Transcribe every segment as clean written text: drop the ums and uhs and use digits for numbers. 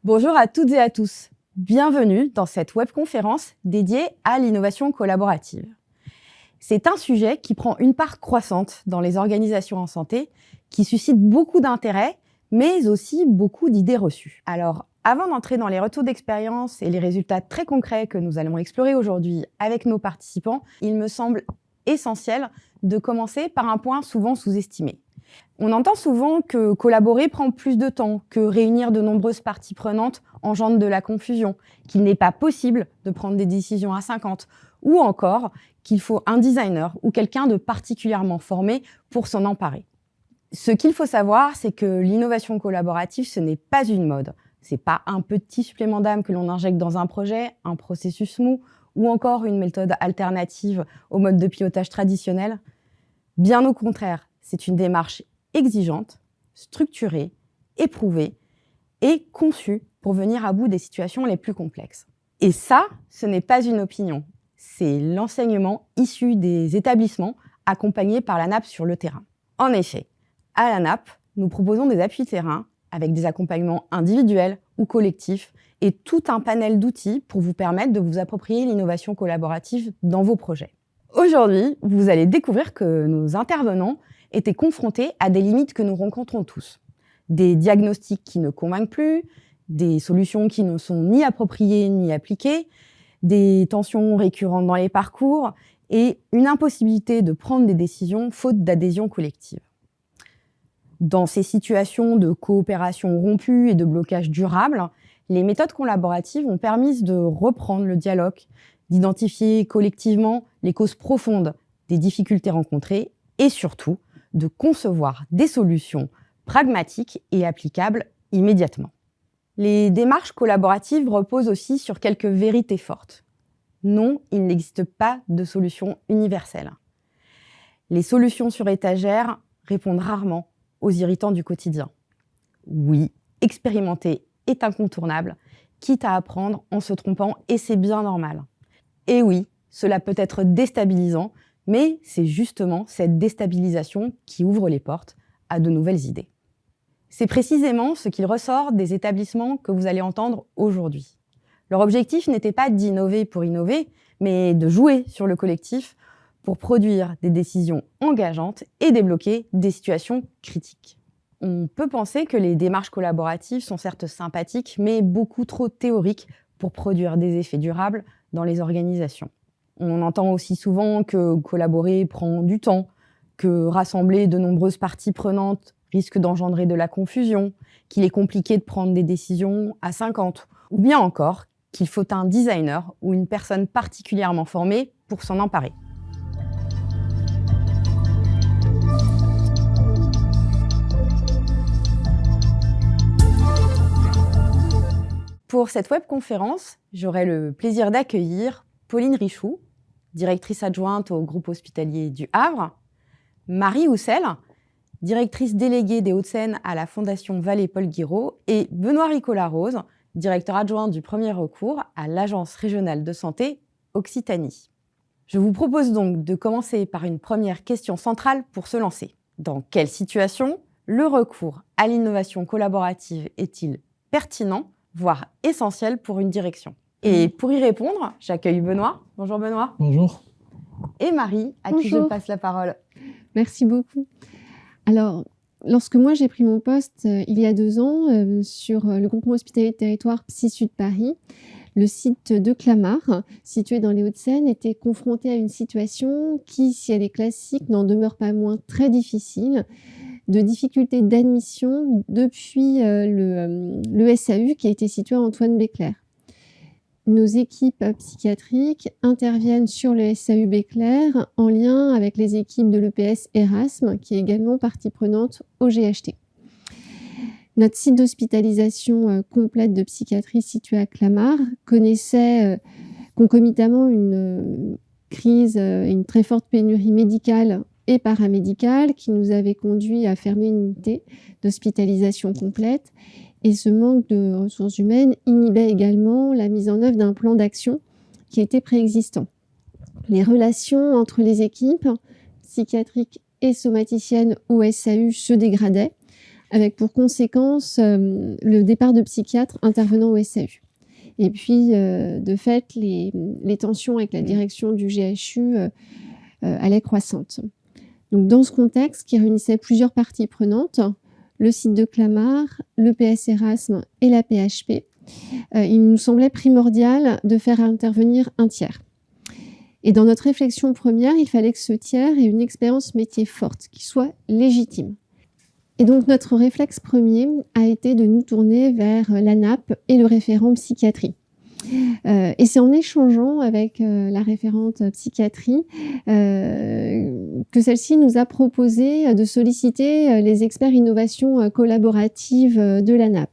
Bonjour à toutes et à tous. Bienvenue dans cette webconférence dédiée à l'innovation collaborative. C'est un sujet qui prend une part croissante dans les organisations en santé, qui suscite beaucoup d'intérêt, mais aussi beaucoup d'idées reçues. Alors, avant d'entrer dans les retours d'expérience et les résultats très concrets que nous allons explorer aujourd'hui avec nos participants, il me semble essentiel de commencer par un point souvent sous-estimé. On entend souvent que collaborer prend plus de temps, que réunir de nombreuses parties prenantes engendre de la confusion, qu'il n'est pas possible de prendre des décisions à 50, ou encore qu'il faut un designer ou quelqu'un de particulièrement formé pour s'en emparer. Ce qu'il faut savoir, c'est que l'innovation collaborative, ce n'est pas une mode. C'est pas un petit supplément d'âme que l'on injecte dans un projet, un processus mou, ou encore une méthode alternative au mode de pilotage traditionnel. Bien au contraire, c'est une démarche exigeante, structurée, éprouvée et conçue pour venir à bout des situations les plus complexes. Et ça, ce n'est pas une opinion, c'est l'enseignement issu des établissements accompagnés par la NAP sur le terrain. En effet, à la NAP, nous proposons des appuis terrain avec des accompagnements individuels ou collectifs et tout un panel d'outils pour vous permettre de vous approprier l'innovation collaborative dans vos projets. Aujourd'hui, vous allez découvrir que nos intervenants étaient confrontés à des limites que nous rencontrons tous. Des diagnostics qui ne convainquent plus, des solutions qui ne sont ni appropriées ni appliquées, des tensions récurrentes dans les parcours et une impossibilité de prendre des décisions faute d'adhésion collective. Dans ces situations de coopération rompue et de blocage durable, les méthodes collaboratives ont permis de reprendre le dialogue, d'identifier collectivement les causes profondes des difficultés rencontrées et surtout de concevoir des solutions pragmatiques et applicables immédiatement. Les démarches collaboratives reposent aussi sur quelques vérités fortes. Non, il n'existe pas de solution universelle. Les solutions sur étagère répondent rarement aux irritants du quotidien. Oui, expérimenter est incontournable, quitte à apprendre en se trompant, et c'est bien normal. Et oui, cela peut être déstabilisant, mais c'est justement cette déstabilisation qui ouvre les portes à de nouvelles idées. C'est précisément ce qu'il ressort des établissements que vous allez entendre aujourd'hui. Leur objectif n'était pas d'innover pour innover, mais de jouer sur le collectif pour produire des décisions engageantes et débloquer des situations critiques. On peut penser que les démarches collaboratives sont certes sympathiques, mais beaucoup trop théoriques pour produire des effets durables dans les organisations. On entend aussi souvent que collaborer prend du temps, que rassembler de nombreuses parties prenantes risque d'engendrer de la confusion, qu'il est compliqué de prendre des décisions à 50, ou bien encore qu'il faut un designer ou une personne particulièrement formée pour s'en emparer. Pour cette webconférence, j'aurai le plaisir d'accueillir Pauline Richoux, directrice adjointe au groupe hospitalier du Havre, Marie Houssel, directrice déléguée des Hauts-de-Seine à la Fondation Vallée-Paul Guiraud, et Benoît Ricola-Rose, directeur adjoint du premier recours à l'Agence régionale de santé Occitanie. Je vous propose donc de commencer par une première question centrale pour se lancer. Dans quelle situation le recours à l'innovation collaborative est-il pertinent, voire essentiel pour une direction? Et pour y répondre, j'accueille Benoît. Bonjour Benoît. Bonjour. Et Marie, à qui je passe la parole. Merci beaucoup. Alors, lorsque moi j'ai pris mon poste il y a 2 ans sur le groupement hospitalier de territoire Psy Sud Paris, le site de Clamart, situé dans les Hauts-de-Seine, était confronté à une situation qui, si elle est classique, n'en demeure pas moins très difficile, de difficultés d'admission depuis le SAU qui a été situé à Antoine Béclair. Nos équipes psychiatriques interviennent sur le SAU Béclair en lien avec les équipes de l'EPS Erasme, qui est également partie prenante au GHT. Notre site d'hospitalisation complète de psychiatrie situé à Clamart connaissait concomitamment une crise, une très forte pénurie médicale et paramédicale qui nous avait conduit à fermer une unité d'hospitalisation complète. Et ce manque de ressources humaines inhibait également la mise en œuvre d'un plan d'action qui était préexistant. Les relations entre les équipes psychiatriques et somaticiennes au SAU se dégradaient, avec pour conséquence le départ de psychiatres intervenant au SAU. Et puis, de fait, les tensions avec la direction du GHU allaient croissantes. Donc, dans ce contexte qui réunissait plusieurs parties prenantes, le site de Clamart, le PS Erasme et la PHP, il nous semblait primordial de faire intervenir un tiers. Et dans notre réflexion première, il fallait que ce tiers ait une expérience métier forte, qui soit légitime. Et donc notre réflexe premier a été de nous tourner vers l'ANAP et le référent psychiatrie. Et c'est en échangeant avec la référente psychiatrie que celle-ci nous a proposé de solliciter les experts innovation collaborative de l'ANAP.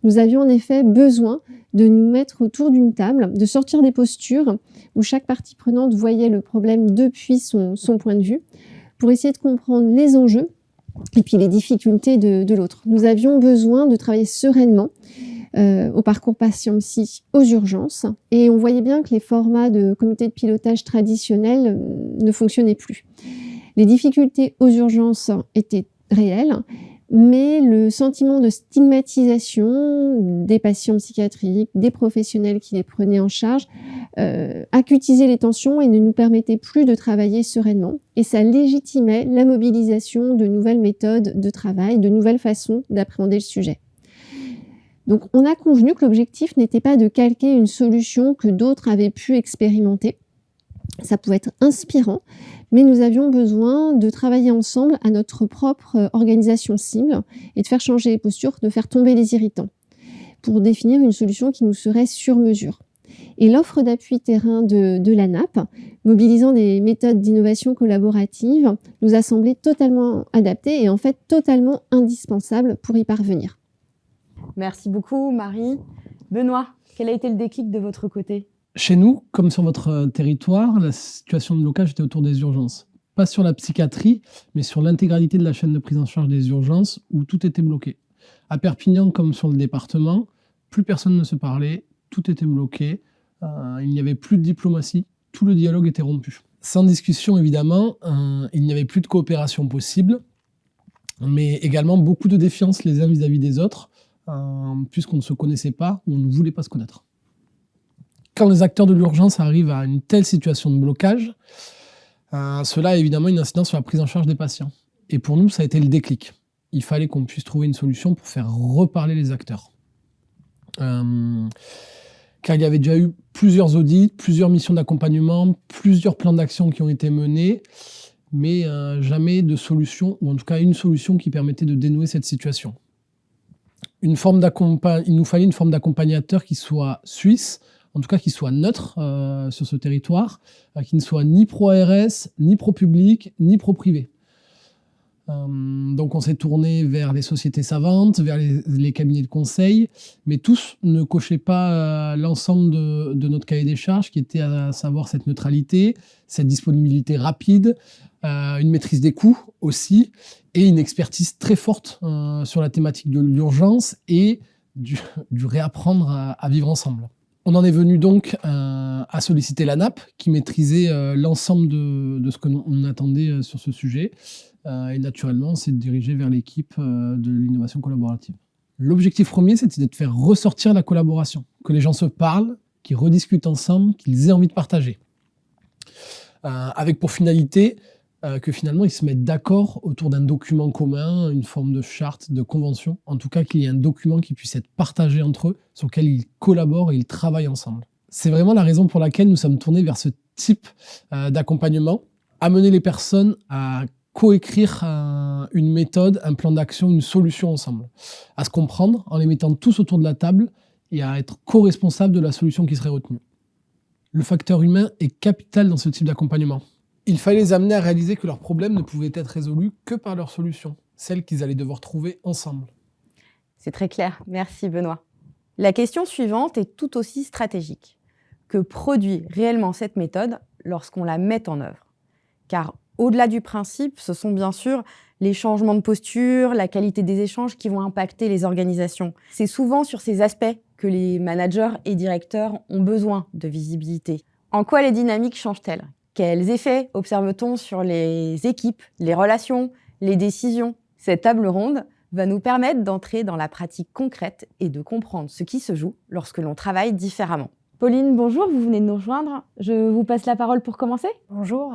Nous avions en effet besoin de nous mettre autour d'une table, de sortir des postures où chaque partie prenante voyait le problème depuis son point de vue, pour essayer de comprendre les enjeux et puis les difficultés de l'autre. Nous avions besoin de travailler sereinement au parcours patient-psy aux urgences, et on voyait bien que les formats de comité de pilotage traditionnels ne fonctionnaient plus. Les difficultés aux urgences étaient réelles, mais le sentiment de stigmatisation des patients psychiatriques, des professionnels qui les prenaient en charge, acutisait les tensions et ne nous permettait plus de travailler sereinement. Et ça légitimait la mobilisation de nouvelles méthodes de travail, de nouvelles façons d'appréhender le sujet. Donc on a convenu que l'objectif n'était pas de calquer une solution que d'autres avaient pu expérimenter. Ça pouvait être inspirant, mais nous avions besoin de travailler ensemble à notre propre organisation cible et de faire changer les postures, de faire tomber les irritants, pour définir une solution qui nous serait sur mesure. Et l'offre d'appui terrain de l'ANAP, mobilisant des méthodes d'innovation collaborative, nous a semblé totalement adaptée et en fait totalement indispensable pour y parvenir. Merci beaucoup, Marie. Benoît, quel a été le déclic de votre côté ? Chez nous, comme sur votre territoire, la situation de blocage était autour des urgences. Pas sur la psychiatrie, mais sur l'intégralité de la chaîne de prise en charge des urgences où tout était bloqué. À Perpignan, comme sur le département, plus personne ne se parlait, tout était bloqué, il n'y avait plus de diplomatie, tout le dialogue était rompu. Sans discussion, évidemment, il n'y avait plus de coopération possible, mais également beaucoup de défiance les uns vis-à-vis des autres, puisqu'on ne se connaissait pas ou on ne voulait pas se connaître. Quand les acteurs de l'urgence arrivent à une telle situation de blocage, cela a évidemment une incidence sur la prise en charge des patients. Et pour nous, ça a été le déclic. Il fallait qu'on puisse trouver une solution pour faire reparler les acteurs. Car il y avait déjà eu plusieurs audits, plusieurs missions d'accompagnement, plusieurs plans d'action qui ont été menés, mais jamais de solution, ou en tout cas une solution qui permettait de dénouer cette situation. Il nous fallait une forme d'accompagnateur qui soit suisse, en tout cas qui soit neutre sur ce territoire, qui ne soit ni pro-ARS, ni pro-public, ni pro-privé. Donc on s'est tourné vers les sociétés savantes, vers les cabinets de conseil, mais tous ne cochaient pas l'ensemble de notre cahier des charges, qui était à savoir cette neutralité, cette disponibilité rapide, une maîtrise des coûts aussi, et une expertise très forte sur la thématique de l'urgence et du réapprendre à vivre ensemble. On en est venu donc à solliciter l'ANAP, qui maîtrisait l'ensemble de ce que l'on attendait sur ce sujet. Et naturellement, on s'est dirigé vers l'équipe de l'innovation collaborative. L'objectif premier, c'était de faire ressortir la collaboration, que les gens se parlent, qu'ils rediscutent ensemble, qu'ils aient envie de partager. Avec pour finalité que finalement, ils se mettent d'accord autour d'un document commun, une forme de charte, de convention. En tout cas, qu'il y ait un document qui puisse être partagé entre eux, sur lequel ils collaborent et ils travaillent ensemble. C'est vraiment la raison pour laquelle nous sommes tournés vers ce type d'accompagnement, amener les personnes à coécrire une méthode, un plan d'action, une solution ensemble, à se comprendre en les mettant tous autour de la table et à être co-responsables de la solution qui serait retenue. Le facteur humain est capital dans ce type d'accompagnement. Il fallait les amener à réaliser que leurs problèmes ne pouvaient être résolus que par leur solution, celle qu'ils allaient devoir trouver ensemble. C'est très clair, merci Benoît. La question suivante est tout aussi stratégique. Que produit réellement cette méthode lorsqu'on la met en œuvre ? Car au-delà du principe, ce sont bien sûr les changements de posture, la qualité des échanges qui vont impacter les organisations. C'est souvent sur ces aspects que les managers et directeurs ont besoin de visibilité. En quoi les dynamiques changent-elles ? Quels effets observe-t-on sur les équipes, les relations, les décisions ? Cette table ronde va nous permettre d'entrer dans la pratique concrète et de comprendre ce qui se joue lorsque l'on travaille différemment. Pauline, bonjour, vous venez de nous rejoindre. Je vous passe la parole pour commencer. Bonjour.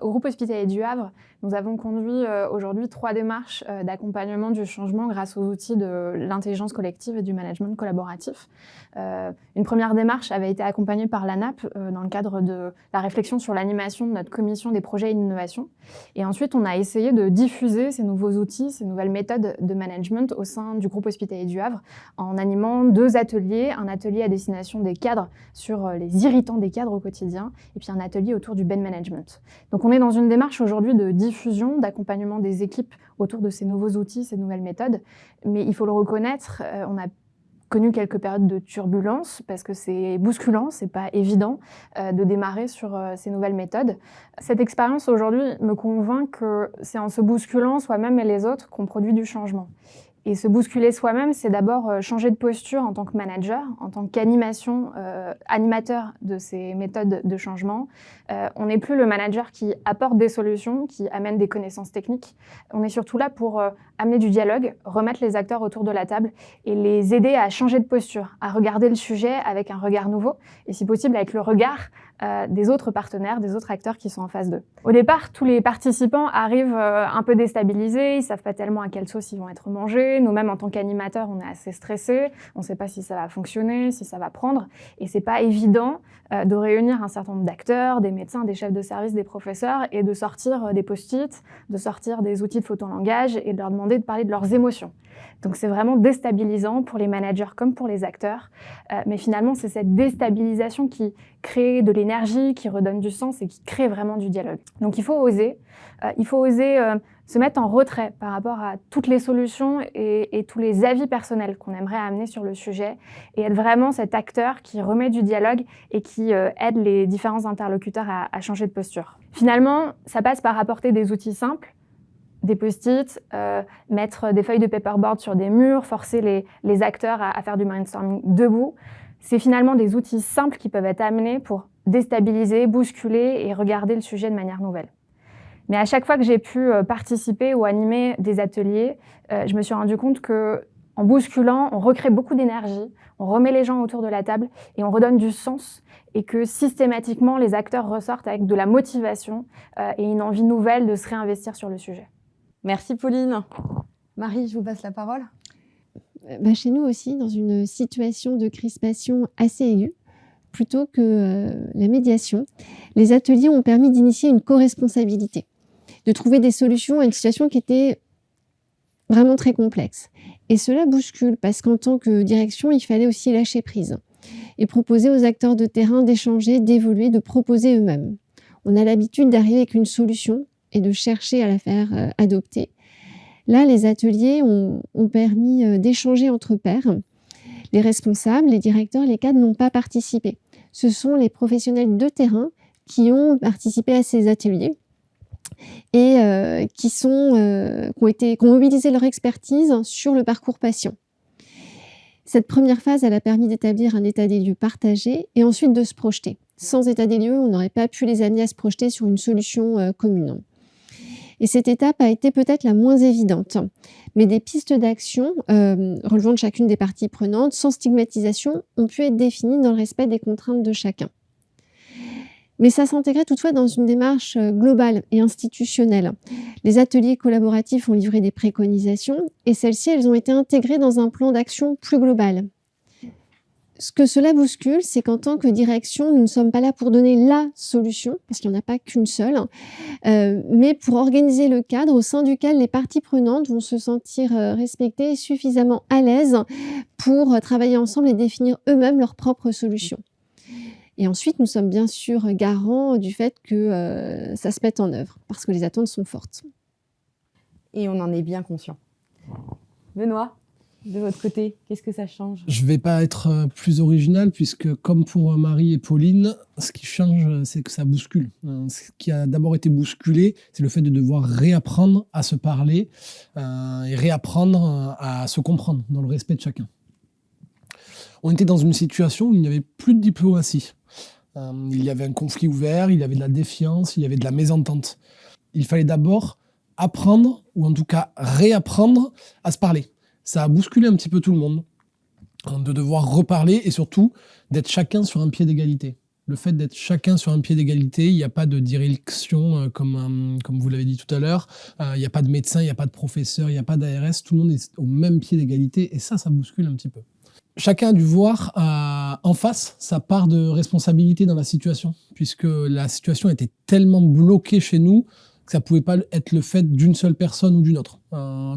Au groupe hospitalier du Havre, nous avons conduit aujourd'hui 3 démarches d'accompagnement du changement grâce aux outils de l'intelligence collective et du management collaboratif. Une première démarche avait été accompagnée par l'ANAP dans le cadre de la réflexion sur l'animation de notre commission des projets et d'innovation. Et ensuite, on a essayé de diffuser ces nouveaux outils, ces nouvelles méthodes de management au sein du groupe hospitalier du Havre en animant 2 ateliers, un atelier à destination des cadres sur les irritants des cadres au quotidien, et puis un atelier autour du Ben Management. Donc on est dans une démarche aujourd'hui de diffusion, d'accompagnement des équipes autour de ces nouveaux outils, ces nouvelles méthodes, mais il faut le reconnaître, on a connu quelques périodes de turbulence parce que c'est bousculant, c'est pas évident de démarrer sur ces nouvelles méthodes. Cette expérience aujourd'hui me convainc que c'est en se bousculant soi-même et les autres qu'on produit du changement. Et se bousculer soi-même, c'est d'abord changer de posture en tant que manager, en tant qu'animateur de ces méthodes de changement. On n'est plus le manager qui apporte des solutions, qui amène des connaissances techniques. On est surtout là pour amener du dialogue, remettre les acteurs autour de la table et les aider à changer de posture, à regarder le sujet avec un regard nouveau et si possible avec le regard des autres partenaires, des autres acteurs qui sont en face d'eux. Au départ, tous les participants arrivent un peu déstabilisés, ils ne savent pas tellement à quelle sauce ils vont être mangés. Nous-mêmes, en tant qu'animateurs, on est assez stressés, on ne sait pas si ça va fonctionner, si ça va prendre. Et ce n'est pas évident de réunir un certain nombre d'acteurs, des médecins, des chefs de service, des professeurs, et de sortir des post-it, de sortir des outils de photolangage et de leur demander de parler de leurs émotions. Donc c'est vraiment déstabilisant pour les managers comme pour les acteurs. Mais finalement, c'est cette déstabilisation qui crée de l'énergie, qui redonne du sens et qui crée vraiment du dialogue. Donc il faut oser. Se mettre en retrait par rapport à toutes les solutions et tous les avis personnels qu'on aimerait amener sur le sujet et être vraiment cet acteur qui remet du dialogue et qui aide les différents interlocuteurs à changer de posture. Finalement, ça passe par apporter des outils simples, des post-it, mettre des feuilles de paperboard sur des murs, forcer les acteurs à faire du brainstorming debout. C'est finalement des outils simples qui peuvent être amenés pour déstabiliser, bousculer et regarder le sujet de manière nouvelle. Mais à chaque fois que j'ai pu participer ou animer des ateliers, je me suis rendu compte qu'en bousculant, on recrée beaucoup d'énergie, on remet les gens autour de la table et on redonne du sens et que systématiquement, les acteurs ressortent avec de la motivation et une envie nouvelle de se réinvestir sur le sujet. Merci Pauline. Marie, je vous passe la parole. Chez nous aussi, dans une situation de crispation assez aiguë, plutôt que la médiation, les ateliers ont permis d'initier une co-responsabilité, de trouver des solutions à une situation qui était vraiment très complexe. Et cela bouscule parce qu'en tant que direction, il fallait aussi lâcher prise et proposer aux acteurs de terrain d'échanger, d'évoluer, de proposer eux-mêmes. On a l'habitude d'arriver avec une solution et de chercher à la faire adopter. Là, les ateliers ont permis d'échanger entre pairs. Les responsables, les directeurs, les cadres n'ont pas participé. Ce sont les professionnels de terrain qui ont participé à ces ateliers et qui ont mobilisé leur expertise sur le parcours patient. Cette première phase, elle a permis d'établir un état des lieux partagé et ensuite de se projeter. Sans état des lieux, on n'aurait pas pu les amener à se projeter sur une solution commune. Et cette étape a été peut-être la moins évidente. Mais des pistes d'action relevant de chacune des parties prenantes, sans stigmatisation, ont pu être définies dans le respect des contraintes de chacun. Mais ça s'intégrait toutefois dans une démarche globale et institutionnelle. Les ateliers collaboratifs ont livré des préconisations et celles-ci, elles ont été intégrées dans un plan d'action plus global. Ce que cela bouscule, c'est qu'en tant que direction, nous ne sommes pas là pour donner la solution, parce qu'il n'y en a pas qu'une seule, mais pour organiser le cadre au sein duquel les parties prenantes vont se sentir respectées et suffisamment à l'aise pour travailler ensemble et définir eux-mêmes leurs propres solutions. Et ensuite, nous sommes bien sûr garants du fait que ça se mette en œuvre, parce que les attentes sont fortes. Et on en est bien conscient. Benoît, de votre côté, qu'est-ce que ça change ? Je ne vais pas être plus original, puisque comme pour Marie et Pauline, ce qui change, c'est que ça bouscule. Ce qui a d'abord été bousculé, c'est le fait de devoir réapprendre à se parler et réapprendre à se comprendre dans le respect de chacun. On était dans une situation où il n'y avait plus de diplomatie. Il y avait un conflit ouvert, il y avait de la défiance, il y avait de la mésentente. Il fallait d'abord apprendre, ou en tout cas réapprendre à se parler. Ça a bousculé un petit peu tout le monde, de devoir reparler et surtout d'être chacun sur un pied d'égalité. Le fait d'être chacun sur un pied d'égalité, il n'y a pas de direction comme vous l'avez dit tout à l'heure, il n'y a pas de médecin, il n'y a pas de professeur, il n'y a pas d'ARS, tout le monde est au même pied d'égalité et ça bouscule un petit peu. Chacun a dû voir en face sa part de responsabilité dans la situation, puisque la situation était tellement bloquée chez nous que ça ne pouvait pas être le fait d'une seule personne ou d'une autre.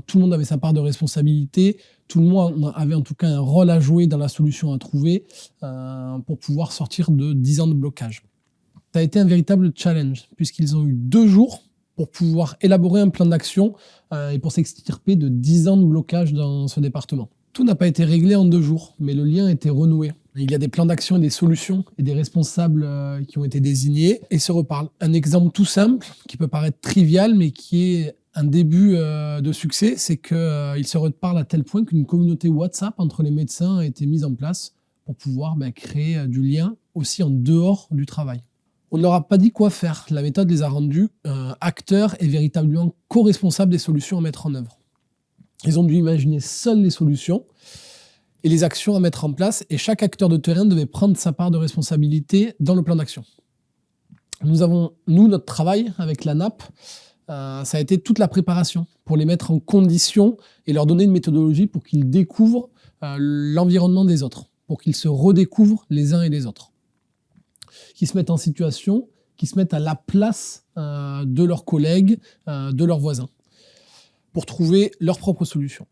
Tout le monde avait sa part de responsabilité, tout le monde avait en tout cas un rôle à jouer dans la solution à trouver pour pouvoir sortir de 10 ans de blocage. Ça a été un véritable challenge, puisqu'ils ont eu 2 jours pour pouvoir élaborer un plan d'action et pour s'extirper de 10 ans de blocage dans ce département. Tout n'a pas été réglé en 2 jours, mais le lien a été renoué. Il y a des plans d'action et des solutions et des responsables qui ont été désignés et se reparlent. Un exemple tout simple, qui peut paraître trivial, mais qui est un début de succès, c'est qu'ils se reparlent à tel point qu'une communauté WhatsApp entre les médecins a été mise en place pour pouvoir créer du lien aussi en dehors du travail. On ne leur a pas dit quoi faire. La méthode les a rendus acteurs et véritablement co-responsables des solutions à mettre en œuvre. Ils ont dû imaginer seuls les solutions et les actions à mettre en place, et chaque acteur de terrain devait prendre sa part de responsabilité dans le plan d'action. Notre travail avec la NAP, ça a été toute la préparation pour les mettre en condition et leur donner une méthodologie pour qu'ils découvrent l'environnement des autres, pour qu'ils se redécouvrent les uns et les autres, qu'ils se mettent en situation, qu'ils se mettent à la place de leurs collègues, de leurs voisins, pour trouver leurs propres solutions.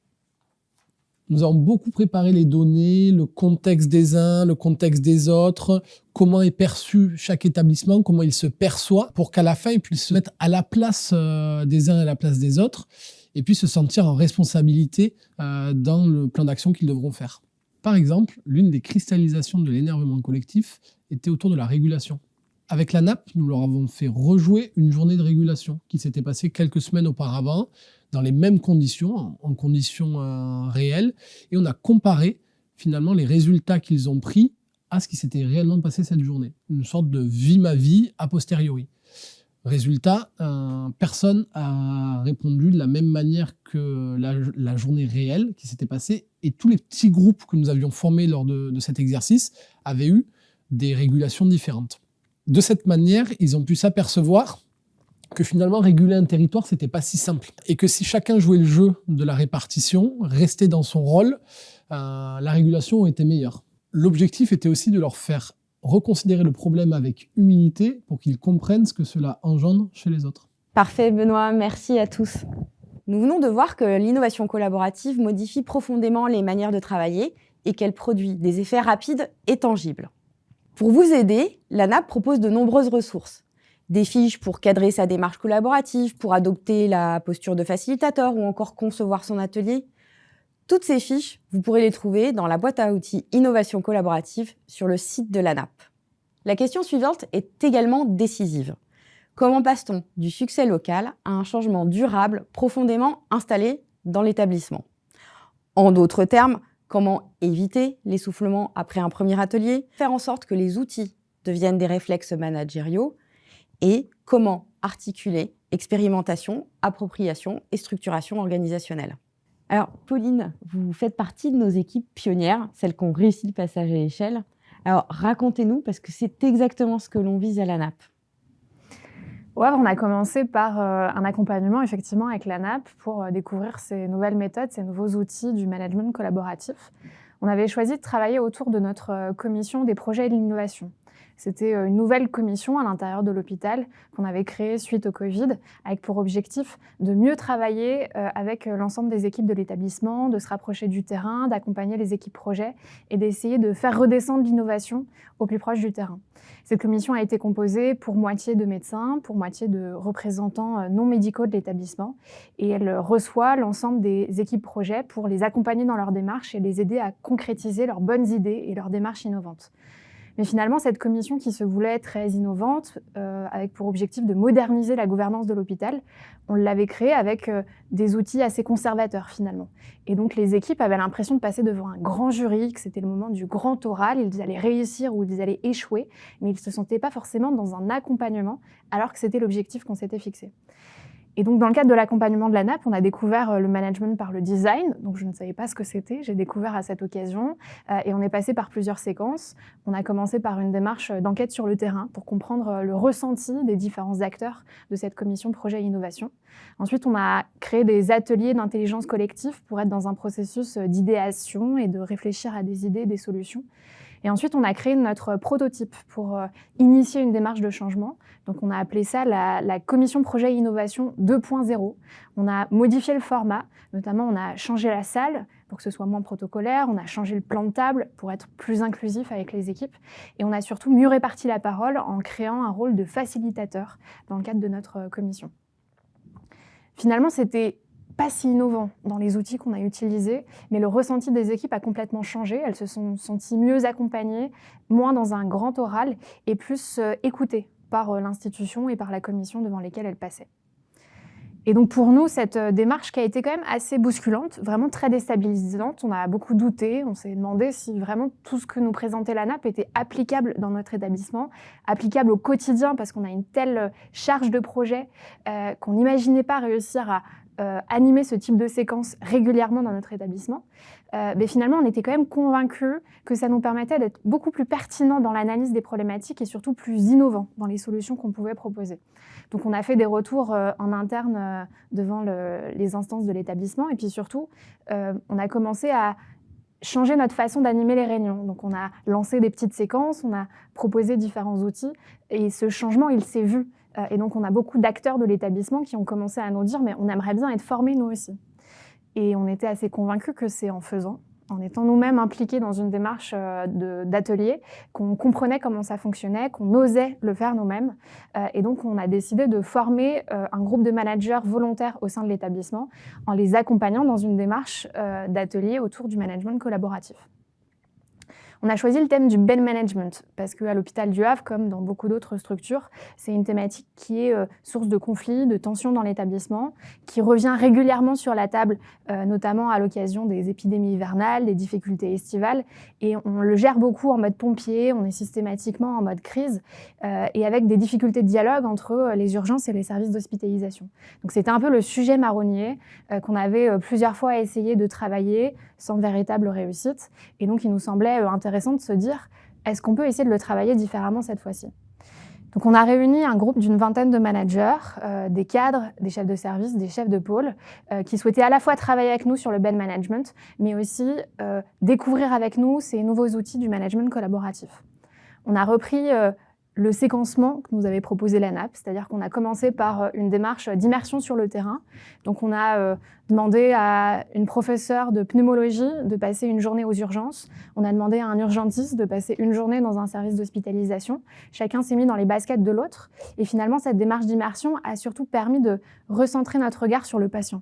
Nous avons beaucoup préparé les données, le contexte des uns, le contexte des autres, comment est perçu chaque établissement, comment il se perçoit, pour qu'à la fin, ils puissent se mettre à la place des uns et à la place des autres, et puis se sentir en responsabilité dans le plan d'action qu'ils devront faire. Par exemple, l'une des cristallisations de l'énervement collectif était autour de la régulation. Avec la NAP, nous leur avons fait rejouer une journée de régulation qui s'était passée quelques semaines auparavant, dans les mêmes conditions, en conditions réelles, et on a comparé finalement les résultats qu'ils ont pris à ce qui s'était réellement passé cette journée. Une sorte de vie ma vie a posteriori. Résultat, personne n'a répondu de la même manière que la journée réelle qui s'était passée, et tous les petits groupes que nous avions formés lors de cet exercice avaient eu des régulations différentes. De cette manière, ils ont pu s'apercevoir que finalement réguler un territoire, c'était pas si simple. Et que si chacun jouait le jeu de la répartition, restait dans son rôle, la régulation était meilleure. L'objectif était aussi de leur faire reconsidérer le problème avec humilité pour qu'ils comprennent ce que cela engendre chez les autres. Parfait Benoît, merci à tous. Nous venons de voir que l'innovation collaborative modifie profondément les manières de travailler et qu'elle produit des effets rapides et tangibles. Pour vous aider, la NAP propose de nombreuses ressources. Des fiches pour cadrer sa démarche collaborative, pour adopter la posture de facilitateur ou encore concevoir son atelier. Toutes ces fiches, vous pourrez les trouver dans la boîte à outils Innovation collaborative sur le site de la NAP. La question suivante est également décisive. Comment passe-t-on du succès local à un changement durable profondément installé dans l'établissement ? En d'autres termes, comment éviter l'essoufflement après un premier atelier, faire en sorte que les outils deviennent des réflexes managériaux, et comment articuler expérimentation, appropriation et structuration organisationnelle. Alors, Pauline, vous faites partie de nos équipes pionnières, celles qui ont réussi le passage à l'échelle. Alors, racontez-nous, parce que c'est exactement ce que l'on vise à la NAP. Au Havre, on a commencé par un accompagnement effectivement avec la NAP pour découvrir ces nouvelles méthodes, ces nouveaux outils du management collaboratif. On avait choisi de travailler autour de notre commission des projets et de l'innovation. C'était une nouvelle commission à l'intérieur de l'hôpital qu'on avait créée suite au Covid, avec pour objectif de mieux travailler avec l'ensemble des équipes de l'établissement, de se rapprocher du terrain, d'accompagner les équipes projets et d'essayer de faire redescendre l'innovation au plus proche du terrain. Cette commission a été composée pour moitié de médecins, pour moitié de représentants non médicaux de l'établissement, et elle reçoit l'ensemble des équipes projets pour les accompagner dans leur démarche et les aider à concrétiser leurs bonnes idées et leurs démarches innovantes. Mais finalement, cette commission qui se voulait très innovante, avec pour objectif de moderniser la gouvernance de l'hôpital, on l'avait créée avec des outils assez conservateurs finalement. Et donc les équipes avaient l'impression de passer devant un grand jury, que c'était le moment du grand oral, ils allaient réussir ou ils allaient échouer, mais ils ne se sentaient pas forcément dans un accompagnement, alors que c'était l'objectif qu'on s'était fixé. Et donc, dans le cadre de l'accompagnement de la NAP, on a découvert le management par le design. Donc, je ne savais pas ce que c'était. J'ai découvert à cette occasion. Et on est passé par plusieurs séquences. On a commencé par une démarche d'enquête sur le terrain pour comprendre le ressenti des différents acteurs de cette commission projet et innovation. Ensuite, on a créé des ateliers d'intelligence collective pour être dans un processus d'idéation et de réfléchir à des idées, des solutions. Et ensuite, on a créé notre prototype pour initier une démarche de changement. Donc, on a appelé ça la commission projet et innovation 2.0. On a modifié le format, notamment on a changé la salle pour que ce soit moins protocolaire, on a changé le plan de table pour être plus inclusif avec les équipes, et on a surtout mieux réparti la parole en créant un rôle de facilitateur dans le cadre de notre commission. Finalement, c'était pas si innovant dans les outils qu'on a utilisés, mais le ressenti des équipes a complètement changé. Elles se sont senties mieux accompagnées, moins dans un grand oral et plus écoutées par l'institution et par la commission devant lesquelles elles passaient. Et donc pour nous, cette démarche qui a été quand même assez bousculante, vraiment très déstabilisante, on a beaucoup douté, on s'est demandé si vraiment tout ce que nous présentait la NAP était applicable dans notre établissement, applicable au quotidien parce qu'on a une telle charge de projet qu'on n'imaginait pas réussir à animer ce type de séquence régulièrement dans notre établissement. Mais finalement, on était quand même convaincus que ça nous permettait d'être beaucoup plus pertinents dans l'analyse des problématiques et surtout plus innovants dans les solutions qu'on pouvait proposer. Donc on a fait des retours en interne devant les instances de l'établissement et puis surtout, on a commencé à changer notre façon d'animer les réunions. Donc on a lancé des petites séquences, on a proposé différents outils et ce changement, il s'est vu. Et donc, on a beaucoup d'acteurs de l'établissement qui ont commencé à nous dire « mais on aimerait bien être formés, nous aussi ». Et on était assez convaincus que c'est en faisant, en étant nous-mêmes impliqués dans une démarche d'atelier, qu'on comprenait comment ça fonctionnait, qu'on osait le faire nous-mêmes. Et donc, on a décidé de former un groupe de managers volontaires au sein de l'établissement en les accompagnant dans une démarche d'atelier autour du management collaboratif. On a choisi le thème du Ben Management parce qu'à l'hôpital du Havre, comme dans beaucoup d'autres structures, c'est une thématique qui est source de conflits, de tensions dans l'établissement, qui revient régulièrement sur la table, notamment à l'occasion des épidémies hivernales, des difficultés estivales. Et on le gère beaucoup en mode pompier, on est systématiquement en mode crise et avec des difficultés de dialogue entre les urgences et les services d'hospitalisation. Donc c'était un peu le sujet marronnier qu'on avait plusieurs fois essayé de travailler sans véritable réussite. Et donc il nous semblait intéressant de se dire, est-ce qu'on peut essayer de le travailler différemment cette fois-ci? Donc on a réuni un groupe d'une vingtaine de managers, des cadres, des chefs de service, des chefs de pôle, qui souhaitaient à la fois travailler avec nous sur le Ben Management, mais aussi découvrir avec nous ces nouveaux outils du management collaboratif. On a repris le séquencement que nous avait proposé la NAP, c'est-à-dire qu'on a commencé par une démarche d'immersion sur le terrain. Donc on a demandé à une professeure de pneumologie de passer une journée aux urgences. On a demandé à un urgentiste de passer une journée dans un service d'hospitalisation. Chacun s'est mis dans les baskets de l'autre. Et finalement, cette démarche d'immersion a surtout permis de recentrer notre regard sur le patient.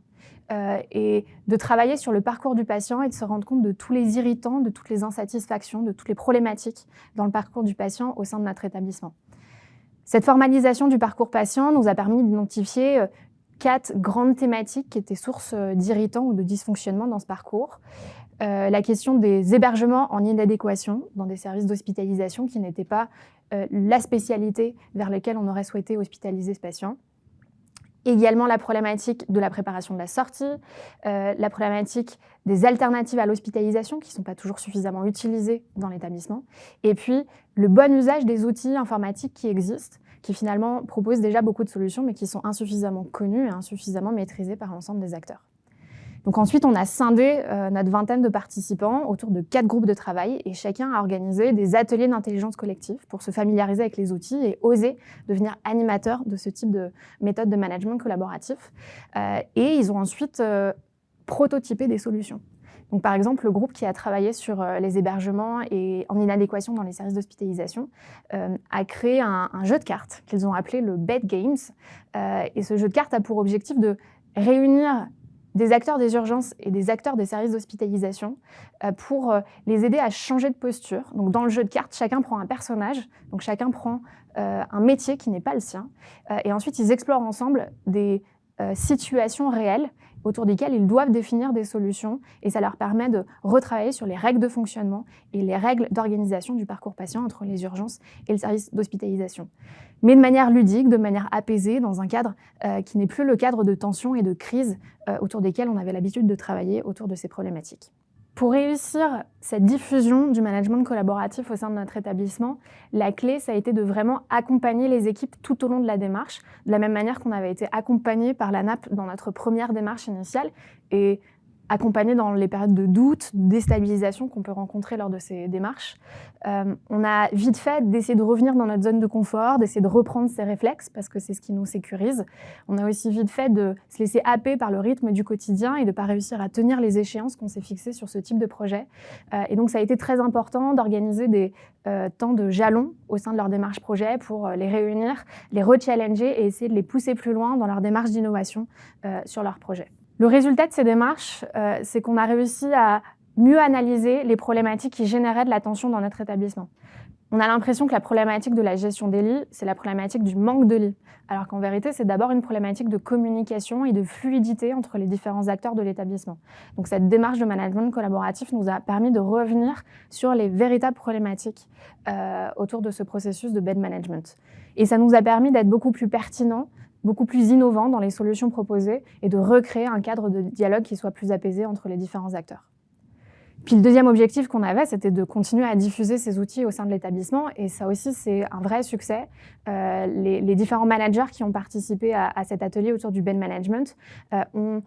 Et de travailler sur le parcours du patient et de se rendre compte de tous les irritants, de toutes les insatisfactions, de toutes les problématiques dans le parcours du patient au sein de notre établissement. Cette formalisation du parcours patient nous a permis d'identifier 4 grandes thématiques qui étaient sources d'irritants ou de dysfonctionnements dans ce parcours. La question des hébergements en inadéquation dans des services d'hospitalisation qui n'étaient pas la spécialité vers laquelle on aurait souhaité hospitaliser ce patient. Également la problématique de la préparation de la sortie, la problématique des alternatives à l'hospitalisation qui ne sont pas toujours suffisamment utilisées dans l'établissement, et puis le bon usage des outils informatiques qui existent, qui finalement proposent déjà beaucoup de solutions, mais qui sont insuffisamment connues et insuffisamment maîtrisées par l'ensemble des acteurs. Donc ensuite, on a scindé notre vingtaine de participants autour de 4 groupes de travail et chacun a organisé des ateliers d'intelligence collective pour se familiariser avec les outils et oser devenir animateur de ce type de méthode de management collaboratif. Et ils ont ensuite prototypé des solutions. Donc, par exemple, le groupe qui a travaillé sur les hébergements et en inadéquation dans les services d'hospitalisation a créé un jeu de cartes qu'ils ont appelé le Bed Games. Et ce jeu de cartes a pour objectif de réunir des acteurs des urgences et des acteurs des services d'hospitalisation pour les aider à changer de posture. Donc, dans le jeu de cartes, chacun prend un personnage, donc chacun prend un métier qui n'est pas le sien. Et ensuite, ils explorent ensemble des situations réelles autour desquelles ils doivent définir des solutions et ça leur permet de retravailler sur les règles de fonctionnement et les règles d'organisation du parcours patient entre les urgences et le service d'hospitalisation. Mais de manière ludique, de manière apaisée, dans un cadre qui n'est plus le cadre de tension et de crise autour desquels on avait l'habitude de travailler autour de ces problématiques. Pour réussir cette diffusion du management collaboratif au sein de notre établissement, la clé, ça a été de vraiment accompagner les équipes tout au long de la démarche, de la même manière qu'on avait été accompagné par la NAP dans notre première démarche initiale et accompagné dans les périodes de doute, de déstabilisation qu'on peut rencontrer lors de ces démarches. On a vite fait d'essayer de revenir dans notre zone de confort, d'essayer de reprendre ces réflexes parce que c'est ce qui nous sécurise. On a aussi vite fait de se laisser happer par le rythme du quotidien et de ne pas réussir à tenir les échéances qu'on s'est fixées sur ce type de projet. Et donc ça a été très important d'organiser des temps de jalons au sein de leur démarche projet pour les réunir, les re-challenger et essayer de les pousser plus loin dans leur démarche d'innovation sur leur projet. Le résultat de ces démarches, c'est qu'on a réussi à mieux analyser les problématiques qui généraient de la tension dans notre établissement. On a l'impression que la problématique de la gestion des lits, c'est la problématique du manque de lits, alors qu'en vérité, c'est d'abord une problématique de communication et de fluidité entre les différents acteurs de l'établissement. Donc cette démarche de management collaboratif nous a permis de revenir sur les véritables problématiques autour de ce processus de bed management. Et ça nous a permis d'être beaucoup plus pertinents, beaucoup plus innovant dans les solutions proposées et de recréer un cadre de dialogue qui soit plus apaisé entre les différents acteurs. Puis le deuxième objectif qu'on avait, c'était de continuer à diffuser ces outils au sein de l'établissement et ça aussi, c'est un vrai succès. Les différents managers qui ont participé à cet atelier autour du bed management ont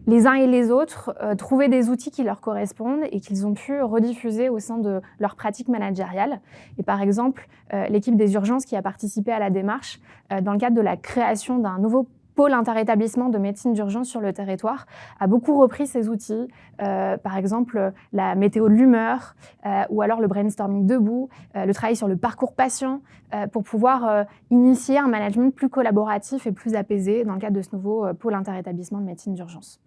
les uns et les autres trouvé des outils qui leur correspondent et qu'ils ont pu rediffuser au sein de leur pratique managériale. Et par exemple, l'équipe des urgences qui a participé à la démarche dans le cadre de la création d'un nouveau pôle interétablissement de médecine d'urgence sur le territoire, a beaucoup repris ces outils, par exemple la météo de l'humeur ou alors le brainstorming debout, le travail sur le parcours patient pour pouvoir initier un management plus collaboratif et plus apaisé dans le cadre de ce nouveau pôle interétablissement de médecine d'urgence.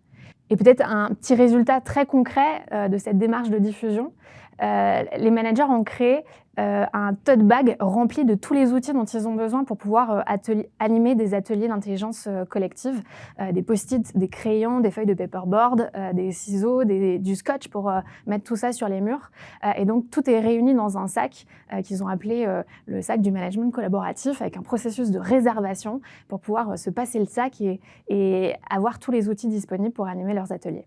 Et peut-être un petit résultat très concret de cette démarche de diffusion, les managers ont créé un tote bag rempli de tous les outils dont ils ont besoin pour pouvoir animer des ateliers d'intelligence collective, des post-it, des crayons, des feuilles de paperboard, des ciseaux, du scotch pour mettre tout ça sur les murs. Et donc tout est réuni dans un sac qu'ils ont appelé le sac du management collaboratif avec un processus de réservation pour pouvoir se passer le sac et avoir tous les outils disponibles pour animer leurs ateliers.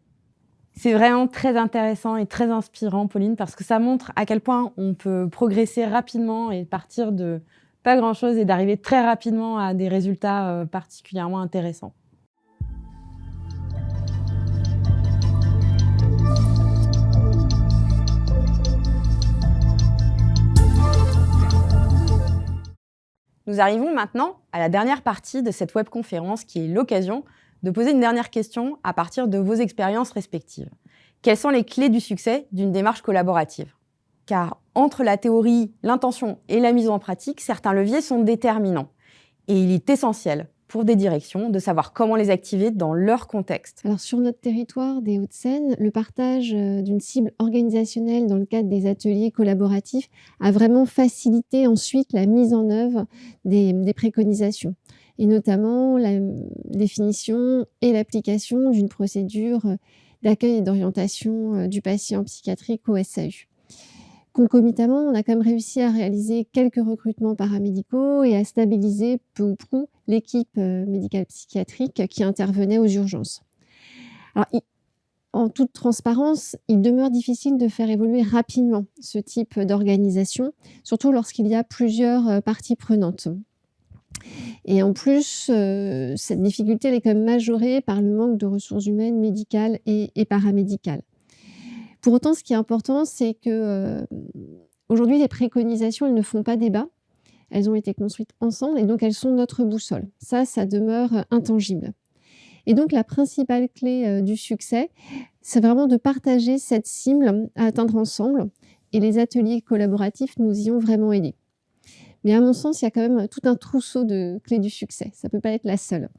C'est vraiment très intéressant et très inspirant, Pauline, parce que ça montre à quel point on peut progresser rapidement et partir de pas grand-chose et d'arriver très rapidement à des résultats particulièrement intéressants. Nous arrivons maintenant à la dernière partie de cette webconférence qui est l'occasion de poser une dernière question à partir de vos expériences respectives. Quelles sont les clés du succès d'une démarche collaborative ? Car entre la théorie, l'intention et la mise en pratique, certains leviers sont déterminants. Et il est essentiel pour des directions de savoir comment les activer dans leur contexte. Alors sur notre territoire des Hauts-de-Seine, le partage d'une cible organisationnelle dans le cadre des ateliers collaboratifs a vraiment facilité ensuite la mise en œuvre des préconisations, et notamment la définition et l'application d'une procédure d'accueil et d'orientation du patient psychiatrique au SAU. Concomitamment, on a quand même réussi à réaliser quelques recrutements paramédicaux et à stabiliser peu ou prou l'équipe médicale psychiatrique qui intervenait aux urgences. Alors, en toute transparence, il demeure difficile de faire évoluer rapidement ce type d'organisation, surtout lorsqu'il y a plusieurs parties prenantes. Et en plus, cette difficulté elle est quand même majorée par le manque de ressources humaines médicales et paramédicales. Pour autant, ce qui est important, c'est que aujourd'hui, les préconisations, elles ne font pas débat. Elles ont été construites ensemble et donc elles sont notre boussole. Ça demeure intangible. Et donc, la principale clé du succès, c'est vraiment de partager cette cible à atteindre ensemble. Et les ateliers collaboratifs nous y ont vraiment aidés. Mais à mon sens, il y a quand même tout un trousseau de clés du succès. Ça ne peut pas être la seule.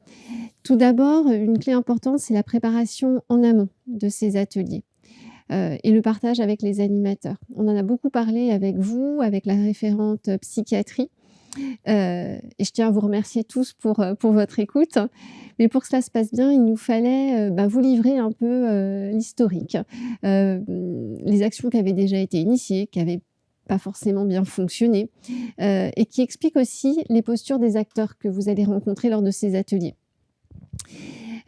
Tout d'abord, une clé importante, c'est la préparation en amont de ces ateliers. Et le partage avec les animateurs. On en a beaucoup parlé avec vous, avec la référente psychiatrie. Et je tiens à vous remercier tous pour votre écoute. Mais pour que cela se passe bien, il nous fallait vous livrer un peu l'historique. Les actions qui avaient déjà été initiées, qui n'avaient pas forcément bien fonctionné, et qui expliquent aussi les postures des acteurs que vous allez rencontrer lors de ces ateliers.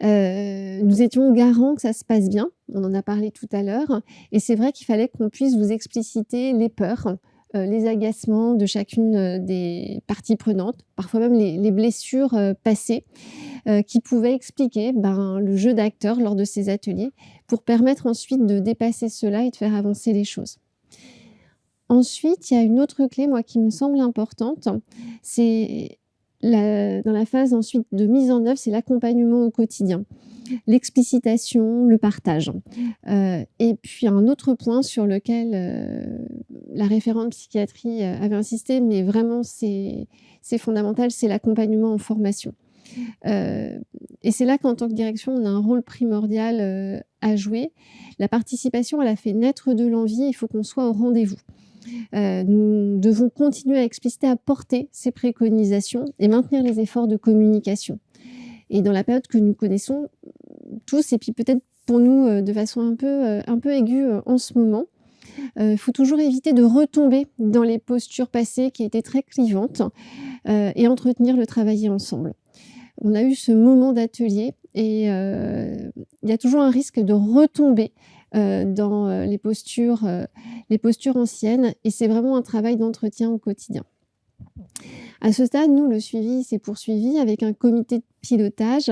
Nous étions garants que ça se passe bien, on en a parlé tout à l'heure, et c'est vrai qu'il fallait qu'on puisse vous expliciter les peurs, les agacements de chacune des parties prenantes, parfois même les blessures passées, qui pouvaient expliquer le jeu d'acteurs lors de ces ateliers, pour permettre ensuite de dépasser cela et de faire avancer les choses. Ensuite, il y a une autre clé, moi, qui me semble importante, c'est dans la phase ensuite de mise en œuvre, c'est l'accompagnement au quotidien, l'explicitation, le partage. Et puis un autre point sur lequel la référente psychiatrie avait insisté, mais vraiment c'est fondamental, c'est l'accompagnement en formation. Et c'est là qu'en tant que direction, on a un rôle primordial à jouer. La participation, elle a fait naître de l'envie, il faut qu'on soit au rendez-vous. Nous devons continuer à expliciter, à porter ces préconisations et maintenir les efforts de communication. Et dans la période que nous connaissons tous, et puis peut-être pour nous de façon un peu aiguë en ce moment, il faut toujours éviter de retomber dans les postures passées qui étaient très clivantes et entretenir le travailler ensemble. On a eu ce moment d'atelier et il y a toujours un risque de retomber dans les postures anciennes, et c'est vraiment un travail d'entretien au quotidien. À ce stade, nous, le suivi s'est poursuivi avec un comité de pilotage,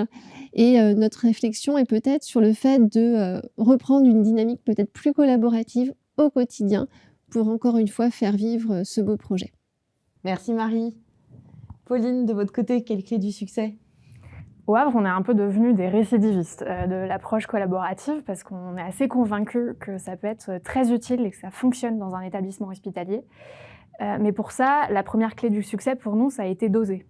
et notre réflexion est peut-être sur le fait de reprendre une dynamique peut-être plus collaborative au quotidien pour encore une fois faire vivre ce beau projet. Merci Marie. Pauline, de votre côté, quelle clé du succès ? Au Havre, on est un peu devenus des récidivistes de l'approche collaborative, parce qu'on est assez convaincus que ça peut être très utile et que ça fonctionne dans un établissement hospitalier. Mais pour ça, la première clé du succès pour nous, ça a été d'oser.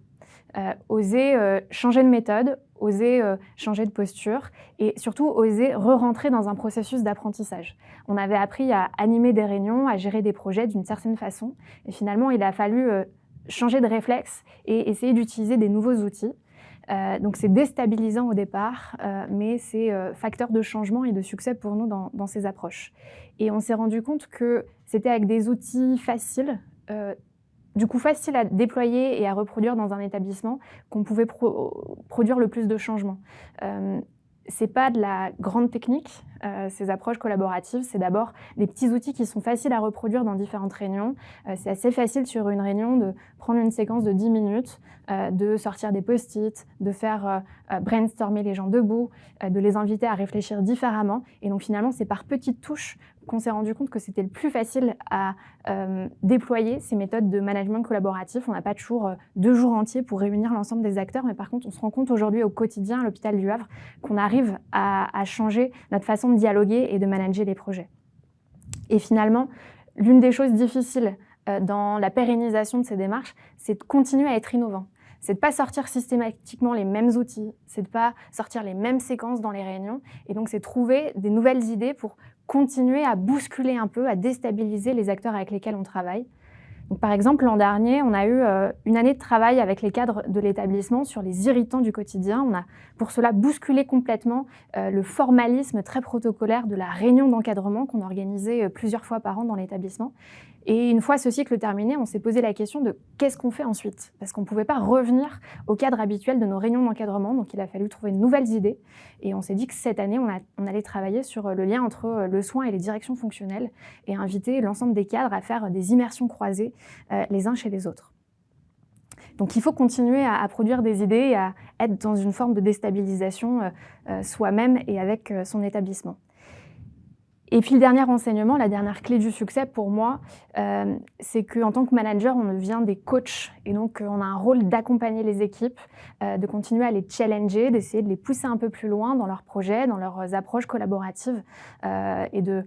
Oser changer de méthode, oser changer de posture, et surtout oser re-rentrer dans un processus d'apprentissage. On avait appris à animer des réunions, à gérer des projets d'une certaine façon, et finalement, il a fallu changer de réflexe et essayer d'utiliser des nouveaux outils. Donc c'est déstabilisant au départ, mais c'est facteur de changement et de succès pour nous dans ces approches. Et on s'est rendu compte que c'était avec des outils faciles, du coup faciles à déployer et à reproduire dans un établissement, qu'on pouvait produire le plus de changements. C'est pas de la grande technique, ces approches collaboratives, c'est d'abord des petits outils qui sont faciles à reproduire dans différentes réunions. C'est assez facile sur une réunion de prendre une séquence de 10 minutes, de sortir des post-it, de faire brainstormer les gens debout, de les inviter à réfléchir différemment. Et donc finalement, c'est par petites touches qu'on s'est rendu compte que c'était le plus facile à déployer ces méthodes de management collaboratif. On n'a pas toujours 2 jours entiers pour réunir l'ensemble des acteurs, mais par contre, on se rend compte aujourd'hui au quotidien à l'hôpital du Havre qu'on arrive à changer notre façon de dialoguer et de manager les projets. Et finalement, l'une des choses difficiles dans la pérennisation de ces démarches, c'est de continuer à être innovant. C'est de ne pas sortir systématiquement les mêmes outils, c'est de ne pas sortir les mêmes séquences dans les réunions, et donc c'est trouver des nouvelles idées pour continuer à bousculer un peu, à déstabiliser les acteurs avec lesquels on travaille. Donc, par exemple, l'an dernier, on a eu une année de travail avec les cadres de l'établissement sur les irritants du quotidien. On a pour cela bousculé complètement le formalisme très protocolaire de la réunion d'encadrement qu'on organisait plusieurs fois par an dans l'établissement. Et une fois ce cycle terminé, on s'est posé la question de qu'est-ce qu'on fait ensuite ? Parce qu'on ne pouvait pas revenir au cadre habituel de nos réunions d'encadrement, donc il a fallu trouver de nouvelles idées. Et on s'est dit que cette année, on allait travailler sur le lien entre le soin et les directions fonctionnelles et inviter l'ensemble des cadres à faire des immersions croisées les uns chez les autres. Donc il faut continuer à produire des idées et à être dans une forme de déstabilisation soi-même et avec son établissement. Et puis le dernier enseignement, la dernière clé du succès pour moi, c'est qu'en tant que manager, on devient des coachs. Et donc on a un rôle d'accompagner les équipes, de continuer à les challenger, d'essayer de les pousser un peu plus loin dans leurs projets, dans leurs approches collaboratives, et de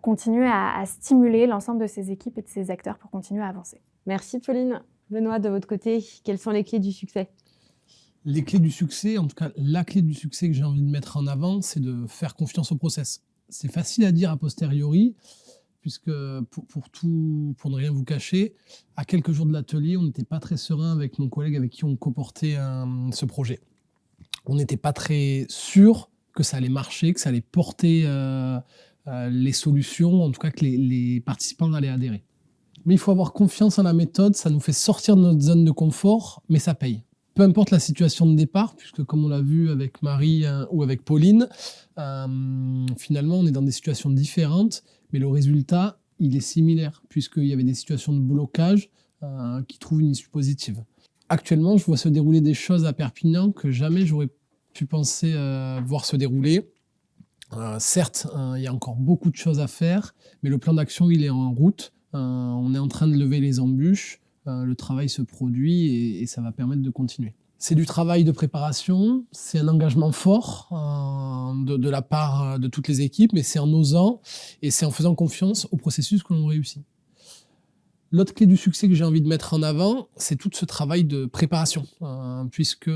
continuer à stimuler l'ensemble de ces équipes et de ces acteurs pour continuer à avancer. Merci Pauline. Benoît, de votre côté, quelles sont les clés du succès ? Les clés du succès, en tout cas la clé du succès que j'ai envie de mettre en avant, c'est de faire confiance au process. C'est facile à dire a posteriori, puisque pour ne rien vous cacher, à quelques jours de l'atelier, on n'était pas très serein avec mon collègue avec qui on coportait ce projet. On n'était pas très sûr que ça allait marcher, que ça allait porter les solutions, en tout cas que les participants allaient adhérer. Mais il faut avoir confiance en la méthode, ça nous fait sortir de notre zone de confort, mais ça paye. Peu importe la situation de départ, puisque comme on l'a vu avec Marie ou avec Pauline, finalement on est dans des situations différentes, mais le résultat, il est similaire, puisqu'il y avait des situations de blocage qui trouvent une issue positive. Actuellement, je vois se dérouler des choses à Perpignan que jamais j'aurais pu penser voir se dérouler. Certes, il y a encore beaucoup de choses à faire, mais le plan d'action, il est en route. On est en train de lever les embûches, le travail se produit et ça va permettre de continuer. C'est du travail de préparation, c'est un engagement fort de la part de toutes les équipes, mais c'est en osant et c'est en faisant confiance au processus que l'on réussit. L'autre clé du succès que j'ai envie de mettre en avant, c'est tout ce travail de préparation, puisque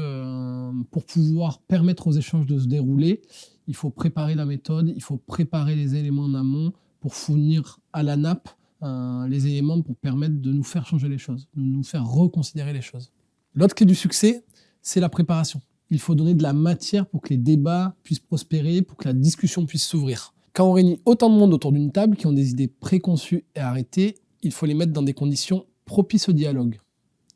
pour pouvoir permettre aux échanges de se dérouler, il faut préparer la méthode, il faut préparer les éléments en amont pour fournir à la nappe les éléments pour permettre de nous faire changer les choses, de nous faire reconsidérer les choses. L'autre clé du succès, c'est la préparation. Il faut donner de la matière pour que les débats puissent prospérer, pour que la discussion puisse s'ouvrir. Quand on réunit autant de monde autour d'une table qui ont des idées préconçues et arrêtées, il faut les mettre dans des conditions propices au dialogue.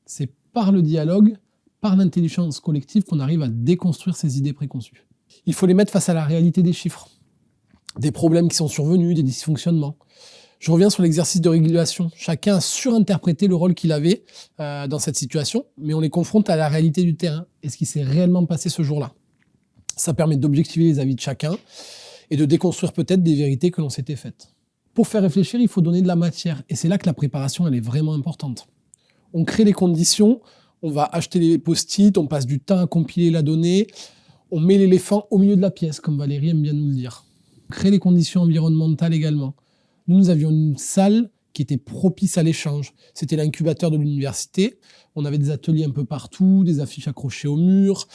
C'est par le dialogue, par l'intelligence collective qu'on arrive à déconstruire ces idées préconçues. Il faut les mettre face à la réalité des chiffres, des problèmes qui sont survenus, des dysfonctionnements. Je reviens sur l'exercice de régulation. Chacun a surinterprété le rôle qu'il avait dans cette situation, mais on les confronte à la réalité du terrain et ce qui s'est réellement passé ce jour-là. Ça permet d'objectiver les avis de chacun et de déconstruire peut-être des vérités que l'on s'était faites. Pour faire réfléchir, il faut donner de la matière et c'est là que la préparation elle est vraiment importante. On crée les conditions, on va acheter les post-it, on passe du temps à compiler la donnée, on met l'éléphant au milieu de la pièce, comme Valérie aime bien nous le dire. On crée les conditions environnementales également. Nous avions une salle qui était propice à l'échange. C'était l'incubateur de l'université. On avait des ateliers un peu partout, des affiches accrochées au mur,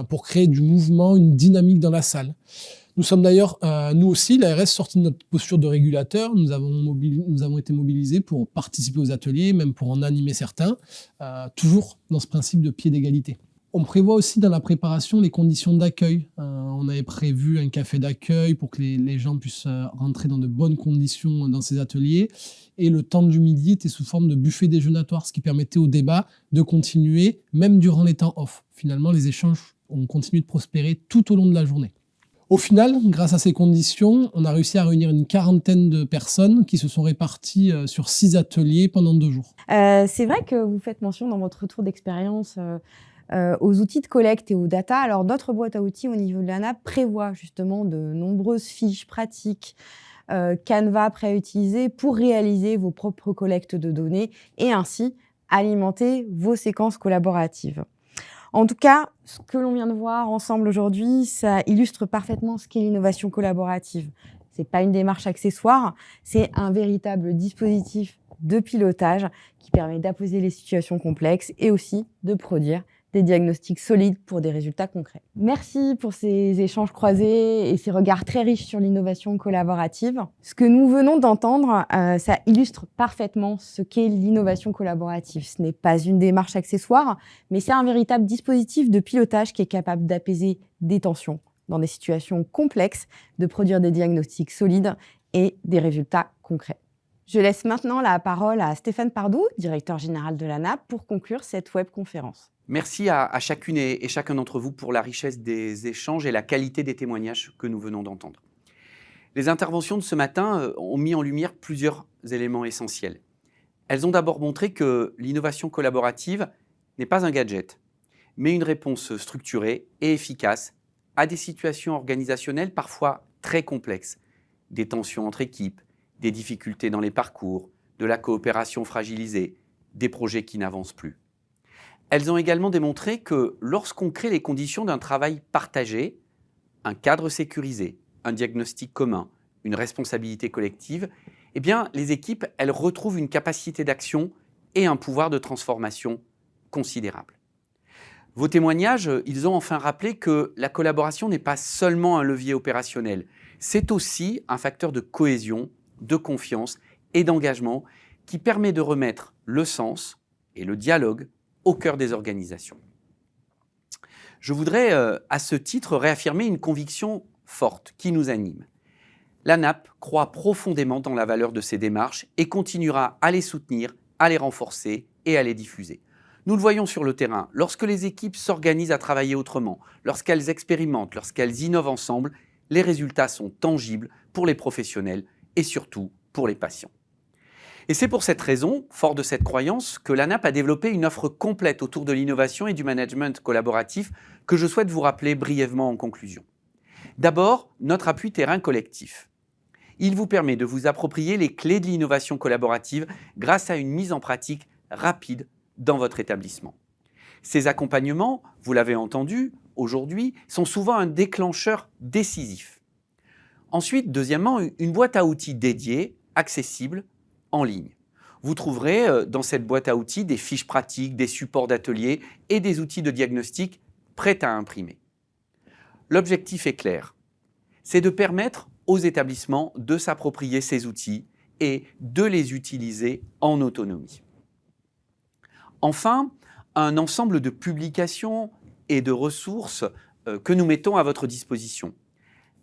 pour créer du mouvement, une dynamique dans la salle. Nous sommes d'ailleurs, nous aussi, l'ARS, sortis de notre posture de régulateur. Nous avons été mobilisés pour participer aux ateliers, même pour en animer certains, toujours dans ce principe de pied d'égalité. On prévoit aussi dans la préparation les conditions d'accueil. On avait prévu un café d'accueil pour que les gens puissent rentrer dans de bonnes conditions dans ces ateliers. Et le temps du midi était sous forme de buffet déjeunatoire, ce qui permettait au débat de continuer, même durant les temps off. Finalement, les échanges ont continué de prospérer tout au long de la journée. Au final, grâce à ces conditions, on a réussi à réunir une quarantaine de personnes qui se sont réparties sur 6 ateliers pendant 2 jours. C'est vrai que vous faites mention dans votre retour d'expérience aux outils de collecte et aux data. Alors, notre boîte à outils au niveau de l'ANAP prévoit justement de nombreuses fiches pratiques, Canva préutilisées pour réaliser vos propres collectes de données et ainsi alimenter vos séquences collaboratives. En tout cas, ce que l'on vient de voir ensemble aujourd'hui, ça illustre parfaitement ce qu'est l'innovation collaborative. Ce n'est pas une démarche accessoire, c'est un véritable dispositif de pilotage qui permet d'apposer les situations complexes et aussi de produire des diagnostics solides pour des résultats concrets. Merci pour ces échanges croisés et ces regards très riches sur l'innovation collaborative. Ce que nous venons d'entendre, ça illustre parfaitement ce qu'est l'innovation collaborative. Ce n'est pas une démarche accessoire, mais c'est un véritable dispositif de pilotage qui est capable d'apaiser des tensions dans des situations complexes, de produire des diagnostics solides et des résultats concrets. Je laisse maintenant la parole à Stéphane Pardou, directeur général de l'ANAP, pour conclure cette webconférence. Merci à chacune et chacun d'entre vous pour la richesse des échanges et la qualité des témoignages que nous venons d'entendre. Les interventions de ce matin ont mis en lumière plusieurs éléments essentiels. Elles ont d'abord montré que l'innovation collaborative n'est pas un gadget, mais une réponse structurée et efficace à des situations organisationnelles parfois très complexes, des tensions entre équipes, des difficultés dans les parcours, de la coopération fragilisée, des projets qui n'avancent plus. Elles ont également démontré que lorsqu'on crée les conditions d'un travail partagé, un cadre sécurisé, un diagnostic commun, une responsabilité collective, eh bien, les équipes, elles retrouvent une capacité d'action et un pouvoir de transformation considérable. Vos témoignages, ils ont enfin rappelé que la collaboration n'est pas seulement un levier opérationnel, c'est aussi un facteur de cohésion, de confiance et d'engagement qui permet de remettre le sens et le dialogue au cœur des organisations. Je voudrais à ce titre réaffirmer une conviction forte qui nous anime. La NAP croit profondément dans la valeur de ces démarches et continuera à les soutenir, à les renforcer et à les diffuser. Nous le voyons sur le terrain, lorsque les équipes s'organisent à travailler autrement, lorsqu'elles expérimentent, lorsqu'elles innovent ensemble, les résultats sont tangibles pour les professionnels et surtout pour les patients. Et c'est pour cette raison, fort de cette croyance, que la NAP a développé une offre complète autour de l'innovation et du management collaboratif que je souhaite vous rappeler brièvement en conclusion. D'abord, notre appui terrain collectif. Il vous permet de vous approprier les clés de l'innovation collaborative grâce à une mise en pratique rapide dans votre établissement. Ces accompagnements, vous l'avez entendu, aujourd'hui, sont souvent un déclencheur décisif. Ensuite, deuxièmement, une boîte à outils dédiée, accessible, en ligne. Vous trouverez dans cette boîte à outils des fiches pratiques, des supports d'ateliers et des outils de diagnostic prêts à imprimer. L'objectif est clair, c'est de permettre aux établissements de s'approprier ces outils et de les utiliser en autonomie. Enfin, un ensemble de publications et de ressources que nous mettons à votre disposition.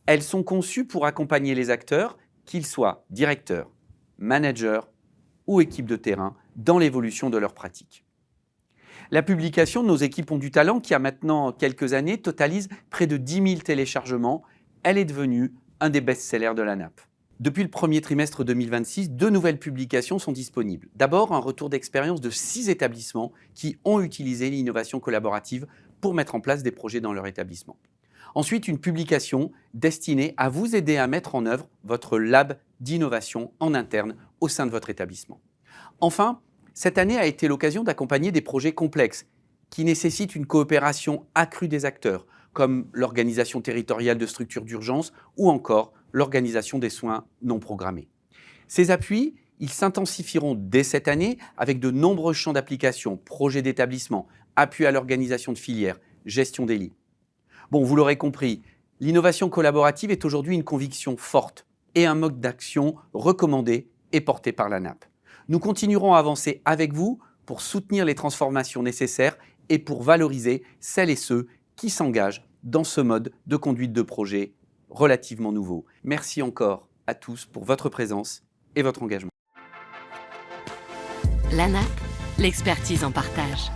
Elles sont conçues pour accompagner les acteurs, qu'ils soient directeurs, managers ou équipes de terrain, dans l'évolution de leurs pratiques. La publication de nos équipes ont du talent, qui a maintenant quelques années, totalise près de 10 000 téléchargements. Elle est devenue un des best-sellers de la NAP. Depuis le premier trimestre 2026, 2 nouvelles publications sont disponibles. D'abord, un retour d'expérience de 6 établissements qui ont utilisé l'innovation collaborative pour mettre en place des projets dans leur établissement. Ensuite, une publication destinée à vous aider à mettre en œuvre votre lab d'innovation en interne au sein de votre établissement. Enfin, cette année a été l'occasion d'accompagner des projets complexes qui nécessitent une coopération accrue des acteurs, comme l'organisation territoriale de structures d'urgence ou encore l'organisation des soins non programmés. Ces appuis, ils s'intensifieront dès cette année avec de nombreux champs d'application, projets d'établissement, appui à l'organisation de filières, gestion des lits. Bon, vous l'aurez compris, l'innovation collaborative est aujourd'hui une conviction forte et un mode d'action recommandé et porté par la NAP. Nous continuerons à avancer avec vous pour soutenir les transformations nécessaires et pour valoriser celles et ceux qui s'engagent dans ce mode de conduite de projet relativement nouveau. Merci encore à tous pour votre présence et votre engagement. La NAP, l'expertise en partage.